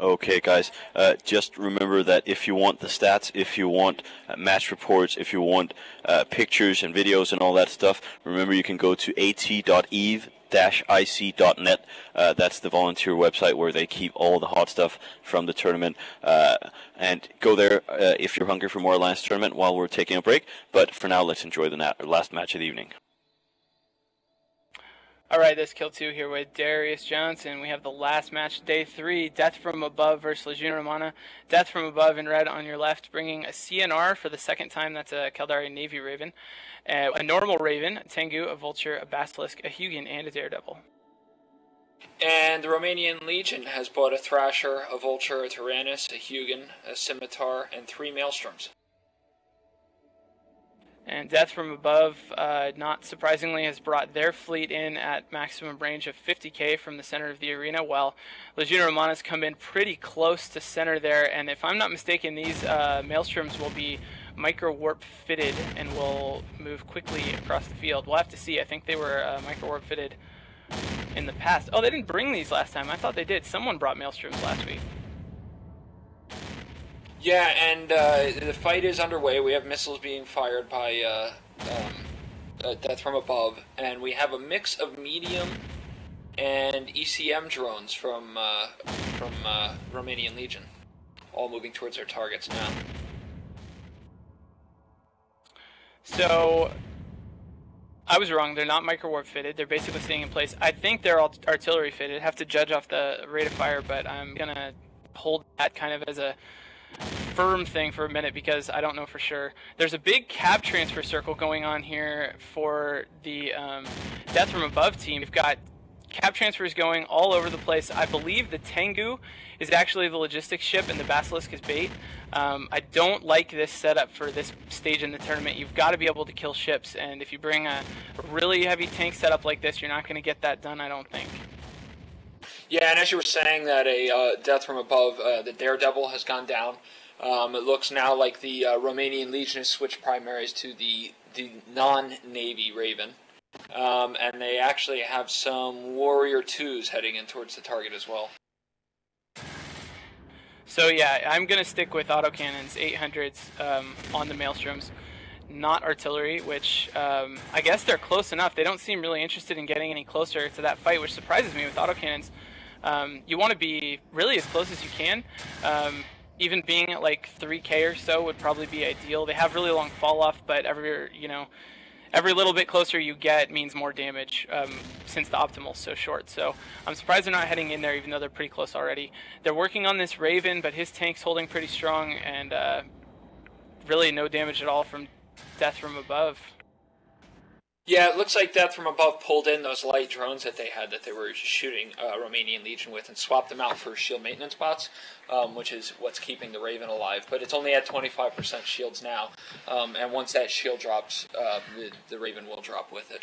Okay, guys, just remember that if you want the stats, if you want match reports, if you want pictures and videos and all that stuff, remember you can go to at.eve-ic.net. That's the volunteer website where they keep all the hot stuff from the tournament. And go there if you're hungry for more Alliance tournament while we're taking a break. But for now, let's enjoy the last match of the evening. Alright, this Kill 2 here with Darius Johnson. We have the last match, Day 3, Death from Above versus Leguinea Romana. Death from Above in red on your left, bringing a CNR for the second time. That's a Caldari Navy Raven, a normal Raven, a Tengu, a Vulture, a Basilisk, a Hugin, and a Daredevil. And the Romanian Legion has bought a Thrasher, a Vulture, a Tyrannus, a Hugin, a Scimitar, and 3 Maelstroms. And Death from Above, not surprisingly, has brought their fleet in at maximum range of 50k from the center of the arena, while Leguinea Romana's come in pretty close to center there. And if I'm not mistaken, these Maelstroms will be micro-warp fitted and will move quickly across the field. We'll have to see. I think they were micro-warp fitted in the past. Oh, they didn't bring these last time. I thought they did. Someone brought Maelstroms last week. Yeah, and the fight is underway. We have missiles being fired by Death from Above, and we have a mix of medium and ECM drones from Romanian Legion, all moving towards their targets now. So I was wrong. They're not micro-warp fitted. They're basically staying in place. I think they're artillery fitted. Have to judge off the rate of fire, but I'm gonna hold that kind of as a firm thing for a minute because I don't know for sure. There's a big cab transfer circle going on here for the Death from Above team. We've got cab transfers going all over the place. I believe the Tengu is actually the logistics ship and the Basilisk is bait. I don't like this setup for this stage in the tournament. You've got to be able to kill ships, and if you bring a really heavy tank setup like this, you're not going to get that done, I don't think. Yeah, and as you were saying that a Death from Above, the Daredevil has gone down. It looks now like the Romanian Legion has switched primaries to the non-Navy Raven. And they actually have some Warrior 2s heading in towards the target as well. So yeah, I'm going to stick with autocannons, 800s on the Maelstroms. Not artillery, which I guess they're close enough. They don't seem really interested in getting any closer to that fight, which surprises me with autocannons. You want to be really as close as you can. Even being at like 3k or so would probably be ideal. They have really long fall off, but every little bit closer you get means more damage since the optimal's so short. So I'm surprised they're not heading in there, even though they're pretty close already. They're working on this Raven, but his tank's holding pretty strong, and really no damage at all from Death from Above. Yeah, it looks like Death from Above pulled in those light drones that they had that they were shooting Romanian Legion with and swapped them out for shield maintenance bots, which is what's keeping the Raven alive. But it's only at 25% shields now, and once that shield drops, the Raven will drop with it.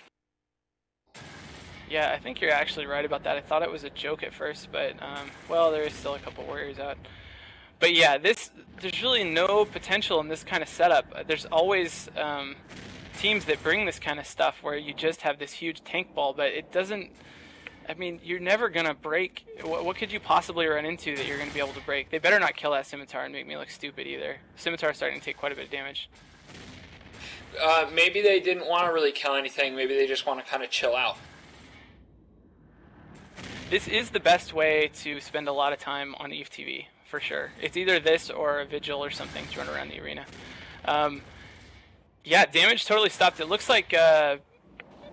Yeah, I think you're actually right about that. I thought it was a joke at first, but, well, there is still a couple warriors out. But yeah, there's really no potential in this kind of setup. There's always teams that bring this kind of stuff where you just have this huge tank ball, but it doesn't, I mean, you're never going to break. What could you possibly run into that you're going to be able to break? They better not kill that Scimitar and make me look stupid either. Scimitar's starting to take quite a bit of damage. Maybe they didn't want to really kill anything. Maybe they just want to kind of chill out. This is the best way to spend a lot of time on EVE TV, for sure. It's either this or a Vigil or something to run around the arena. Yeah, damage totally stopped. It looks like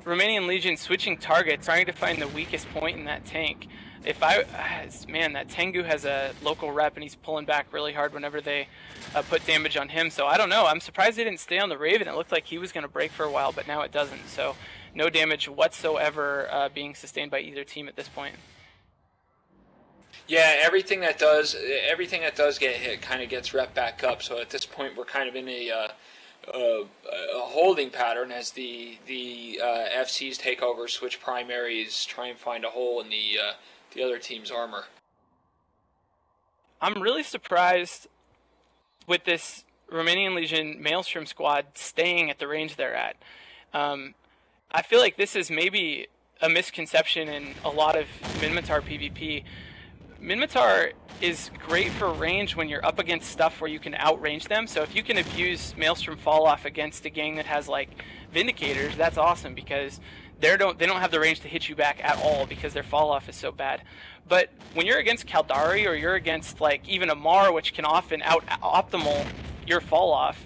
Romanian Legion switching targets, trying to find the weakest point in that tank. Man, that Tengu has a local rep and he's pulling back really hard whenever they put damage on him. So I don't know. I'm surprised they didn't stay on the Raven. It looked like he was going to break for a while, but now it doesn't. So no damage whatsoever being sustained by either team at this point. Yeah, everything that does get hit kind of gets rep back up. So at this point, we're kind of in a holding pattern as the FCs take over, switch primaries, try and find a hole in the other team's armor. I'm really surprised with this Romanian Legion Maelstrom squad staying at the range they're at. I feel like this is maybe a misconception in a lot of Minmatar PvP. Minmatar is great for range when you're up against stuff where you can outrange them. So if you can abuse Maelstrom fall off against a gang that has like Vindicators, that's awesome because they don't have the range to hit you back at all because their fall off is so bad. But when you're against Kaldari or you're against like even a Mar, which can often out optimal your fall off,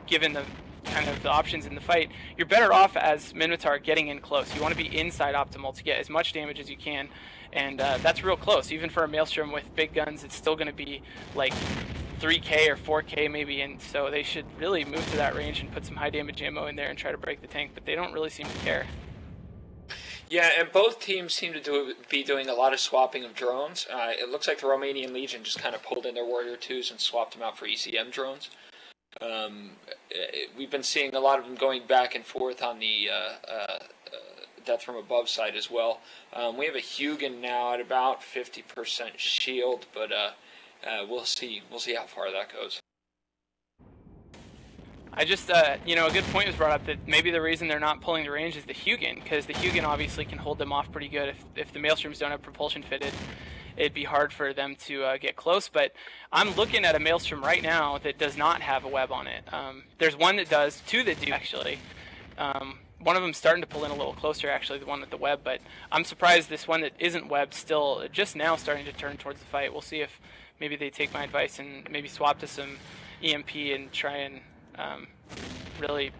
given the kind of the options in the fight, you're better off as Minmatar getting in close. You want to be inside optimal to get as much damage as you can, and that's real close. Even for a Maelstrom with big guns, it's still going to be like 3k or 4k maybe, and so they should really move to that range and put some high damage ammo in there and try to break the tank, but they don't really seem to care. Yeah, and both teams seem to be doing a lot of swapping of drones. It looks like the Romanian Legion just kind of pulled in their Warrior 2s and swapped them out for ECM drones. We've been seeing a lot of them going back and forth on the Death from Above side as well. We have a Hugin now at about 50% shield, but we'll see how far that goes. I just, you know, a good point was brought up that maybe the reason they're not pulling the range is the Hugin, because the Hugin obviously can hold them off pretty good. If the Maelstroms don't have propulsion fitted, it'd be hard for them to get close. But I'm looking at a Maelstrom right now that does not have a web on it. There's one that does, two that do actually. One of them's starting to pull in a little closer, actually, the one with the web, but I'm surprised this one that isn't webbed still just now starting to turn towards the fight. We'll see if maybe they take my advice and maybe swap to some EMP and try and really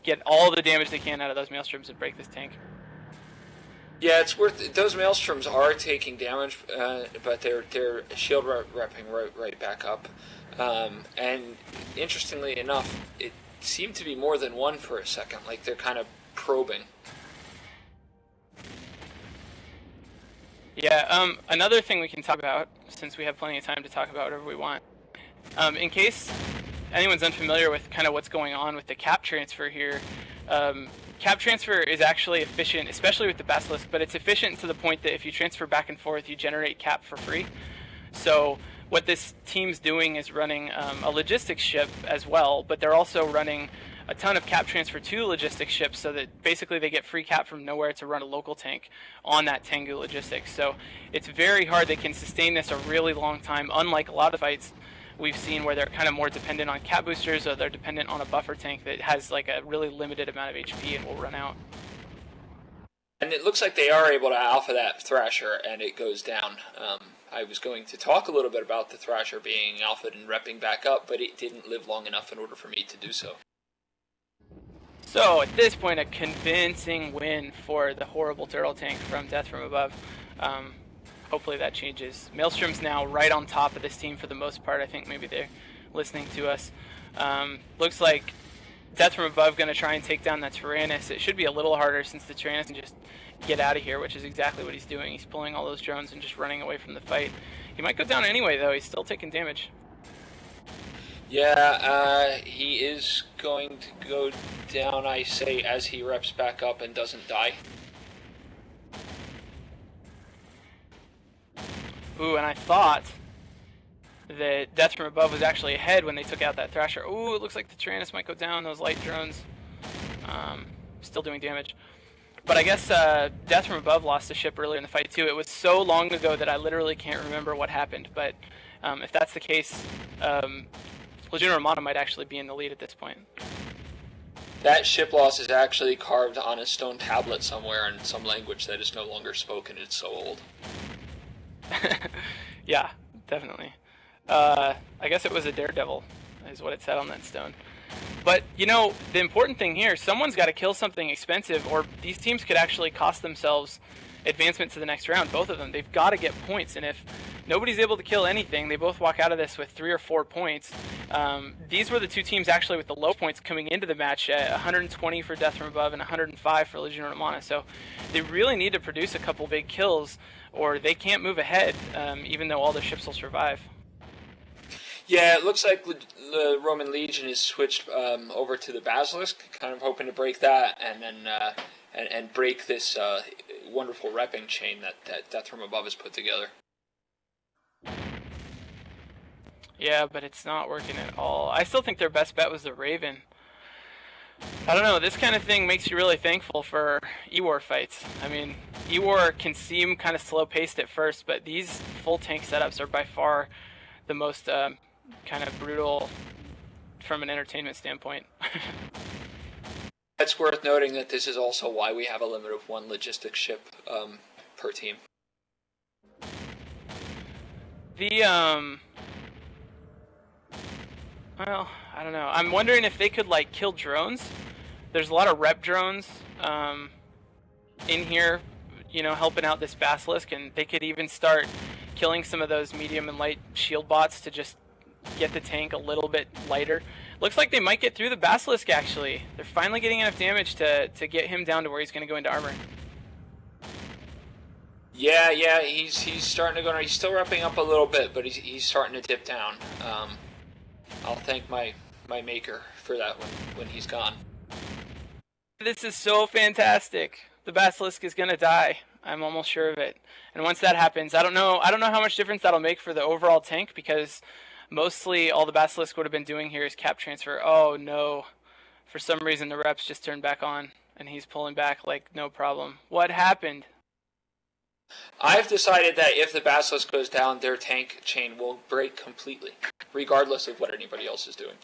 get all the damage they can out of those Maelstroms and break this tank. Yeah, it's worth. Those Maelstroms are taking damage, but they're shield repping right back up. And interestingly enough, it seemed to be more than one for a second. Like they're kind of probing. Yeah. Another thing we can talk about, since we have plenty of time to talk about whatever we want, in case anyone's unfamiliar with kind of what's going on with the cap transfer here. Cap transfer is actually efficient, especially with the Basilisk, but it's efficient to the point that if you transfer back and forth, you generate cap for free. So what this team's doing is running a logistics ship as well, but they're also running a ton of cap transfer to logistics ships so that basically they get free cap from nowhere to run a local tank on that Tengu logistics. So it's very hard. They can sustain this a really long time, unlike a lot of fights we've seen where they're kind of more dependent on cap boosters, or they're dependent on a buffer tank that has like a really limited amount of HP and will run out. And it looks like they are able to alpha that Thrasher, and it goes down. I was going to talk a little bit about the Thrasher being alphaed and repping back up, but it didn't live long enough in order for me to do so. So at this point, a convincing win for the horrible turtle tank from Death from Above. Hopefully that changes. Maelstrom's now right on top of this team for the most part. I think maybe they're listening to us. Looks like Death from Above going to try and take down that Tyrannus. It should be a little harder since the Tyrannus can just get out of here, which is exactly what he's doing. He's pulling all those drones and just running away from the fight. He might go down anyway, though. He's still taking damage. Yeah, he is going to go down, I say, as he reps back up and doesn't die. Ooh, and I thought that Death from Above was actually ahead when they took out that Thrasher. Ooh, it looks like the Tyrannus might go down. Those light drones still doing damage. But I guess Death from Above lost a ship earlier in the fight too. It was so long ago that I literally can't remember what happened. But if that's the case, Leguinea Romana might actually be in the lead at this point. That ship loss is actually carved on a stone tablet somewhere in some language that is no longer spoken. It's so old. Yeah, definitely. I guess it was a daredevil, is what it said on that stone. But, you know, the important thing here, someone's got to kill something expensive, or these teams could actually cost themselves advancement to the next round, both of them. They've got to get points, and if nobody's able to kill anything, they both walk out of this with 3 or 4 points. These were the two teams actually with the low points coming into the match, at 120 for Death from Above and 105 for Leguinea Romana. So they really need to produce a couple big kills, or they can't move ahead, even though all their ships will survive. Yeah, it looks like the Roman Legion is switched over to the Basilisk, kind of hoping to break that, and then and break this wonderful repping chain that Death from Above has put together. Yeah, but it's not working at all. I still think their best bet was the Raven. I don't know, this kind of thing makes you really thankful for E-War fights. I mean, E-War can seem kind of slow-paced at first, but these full tank setups are by far the most kind of brutal from an entertainment standpoint. It's worth noting that this is also why we have a limit of one logistics ship per team. Well, I don't know. I'm wondering if they could, like, kill drones. There's a lot of rep drones in here, you know, helping out this Basilisk, and they could even start killing some of those medium and light shield bots to just get the tank a little bit lighter. Looks like they might get through the Basilisk, actually. They're finally getting enough damage to get him down to where he's going to go into armor. Yeah, he's starting to go. He's still repping up a little bit, but he's starting to dip down. I'll thank my maker for that when he's gone. This is so fantastic. The Basilisk is going to die. I'm almost sure of it. And once that happens, I don't know how much difference that'll make for the overall tank, because mostly all the Basilisk would have been doing here is cap transfer. Oh no. For some reason the reps just turned back on and he's pulling back like no problem. What happened? I've decided that if the Basilisk goes down, their tank chain will break completely, regardless of what anybody else is doing.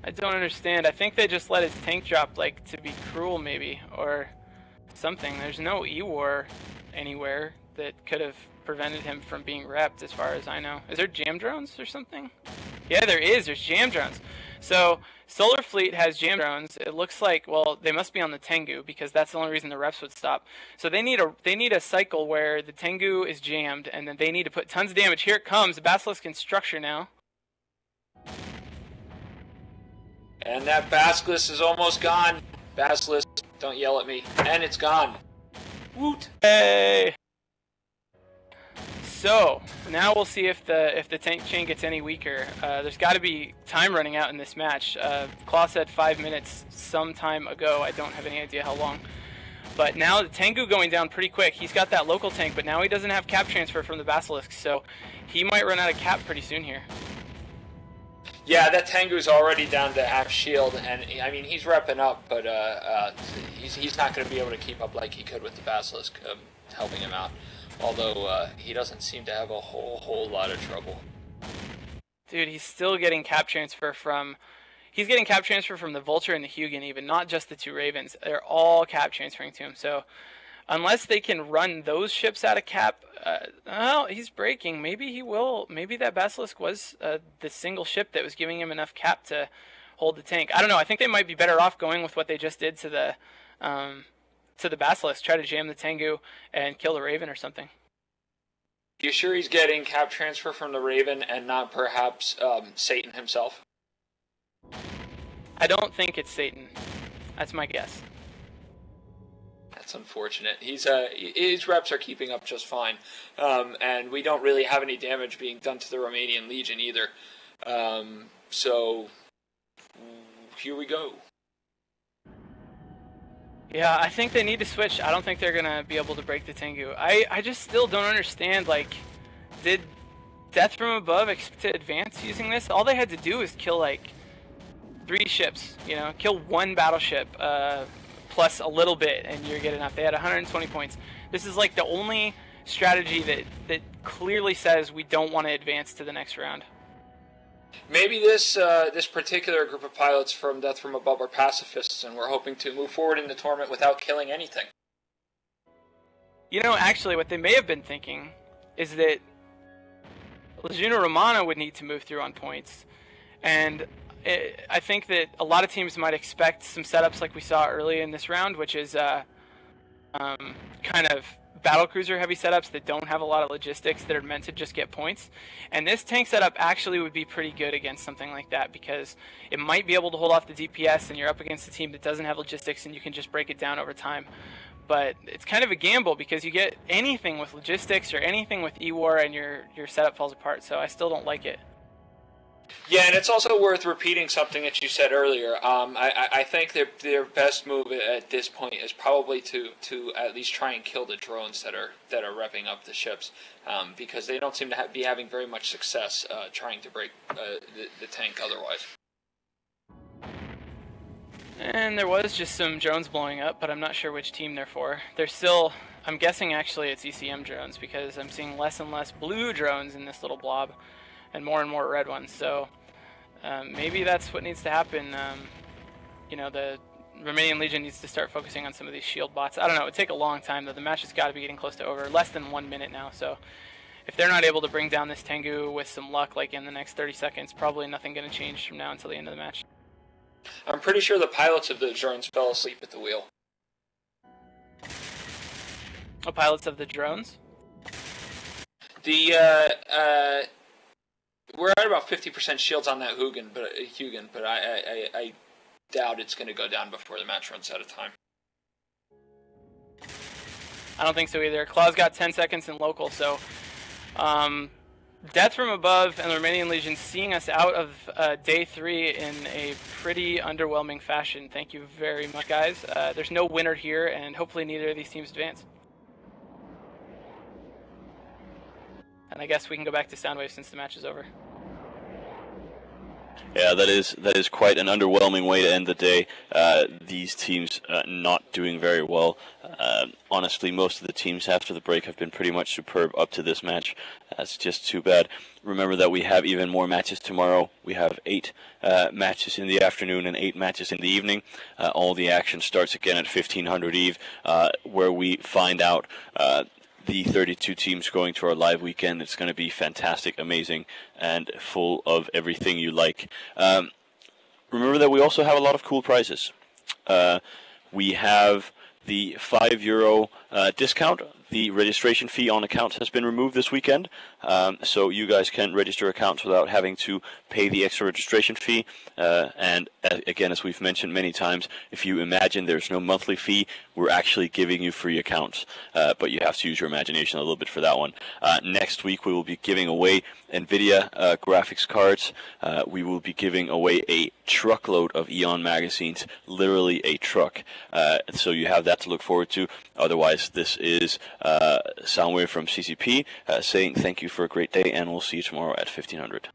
I don't understand. I think they just let his tank drop, like, to be cruel, maybe, or something. There's no E-War anywhere that could have prevented him from being repped, as far as I know. Is there jam drones or something? Yeah, there is. There's jam drones. So, Solar Fleet has jam drones. It looks like, well, they must be on the Tengu, because that's the only reason the reps would stop. So they need a cycle where the Tengu is jammed, and then they need to put tons of damage. Here it comes. The Basilisk in structure now. And that Basilisk is almost gone. Basilisk, don't yell at me. And it's gone. Woot! Hey! So, now we'll see if the tank chain gets any weaker. There's got to be time running out in this match. Claw said 5 minutes some time ago. I don't have any idea how long. But now the Tengu going down pretty quick. He's got that local tank, but now he doesn't have cap transfer from the Basilisk, so he might run out of cap pretty soon here. Yeah, that Tengu's already down to half shield, and I mean he's repping up, but he's not going to be able to keep up like he could with the Basilisk helping him out. Although he doesn't seem to have a whole lot of trouble. Dude, he's still getting cap transfer from. He's getting cap transfer from the Vulture and the Hugin, even not just the two Ravens. They're all cap transferring to him. So unless they can run those ships out of cap, well, he's breaking. Maybe he will. Maybe that Basilisk was the single ship that was giving him enough cap to hold the tank. I don't know. I think they might be better off going with what they just did to the Basilisk. Try to jam the Tengu and kill the Raven or something. You sure he's getting cap transfer from the Raven and not perhaps Satan himself? I don't think it's Satan. That's my guess. That's unfortunate. His reps are keeping up just fine, and we don't really have any damage being done to the Romanian Legion either. So here we go. Yeah, I think they need to switch. I don't think they're going to be able to break the Tengu. I just still don't understand, like, did Death from Above expect to advance using this? All they had to do was kill, like, 3 ships, you know, kill 1 battleship, plus a little bit, and you're good enough. They had 120 points. This is, like, the only strategy that clearly says we don't want to advance to the next round. Maybe this particular group of pilots from Death from Above are pacifists, and we're hoping to move forward in the tournament without killing anything. You know, actually, what they may have been thinking is that Leguinea Romana would need to move through on points, and I think that a lot of teams might expect some setups like we saw early in this round, which is kind of battlecruiser heavy setups that don't have a lot of logistics, that are meant to just get points. And this tank setup actually would be pretty good against something like that, because it might be able to hold off the DPS, and you're up against a team that doesn't have logistics and you can just break it down over time. But it's kind of a gamble, because you get anything with logistics or anything with E-War and your setup falls apart, so I still don't like it. Yeah, and it's also worth repeating something that you said earlier. I think that their best move at this point is probably to at least try and kill the drones that are repping up the ships, because they don't seem to be having very much success trying to break the tank otherwise. And there was just some drones blowing up, but I'm not sure which team they're for. They're still, I'm guessing actually it's ECM drones, because I'm seeing less and less blue drones in this little blob and more red ones. So maybe that's what needs to happen. You know, the Romanian Legion needs to start focusing on some of these shield bots. I don't know, it would take a long time though. The match has got to be getting close to over, less than 1 minute now. So if they're not able to bring down this Tengu with some luck, like in the next 30 seconds, probably nothing going to change from now until the end of the match. I'm pretty sure the pilots of the drones fell asleep at the wheel. Oh, pilots of the drones? The we're at about 50% shields on that Hugin, but I doubt it's going to go down before the match runs out of time. I don't think so either. Claw's got 10 seconds in local, so death from above and the Romanian Legion seeing us out of day 3 in a pretty underwhelming fashion. Thank you very much, guys. There's no winner here, and hopefully neither of these teams advance. And I guess we can go back to Soundwave since the match is over. Yeah, that is quite an underwhelming way to end the day. These teams not doing very well. Honestly, most of the teams after the break have been pretty much superb up to this match. That's just too bad. Remember that we have even more matches tomorrow. We have 8 matches in the afternoon and 8 matches in the evening. All the action starts again at 1500 Eve, where we find out the 32 teams going to our live weekend. It's going to be fantastic, amazing, and full of everything you like. Remember that we also have a lot of cool prizes. We have the €5 discount. The registration fee on accounts has been removed this weekend, so you guys can register accounts without having to pay the extra registration fee. And again, as we've mentioned many times, if you imagine there's no monthly fee, we're actually giving you free accounts, but you have to use your imagination a little bit for that one. Next week we will be giving away NVIDIA graphics cards. We will be giving away a truckload of Eon magazines, literally a truck. So you have that to look forward to. Otherwise, this is Soundwave from CCP saying thank you for a great day, and we'll see you tomorrow at 1500.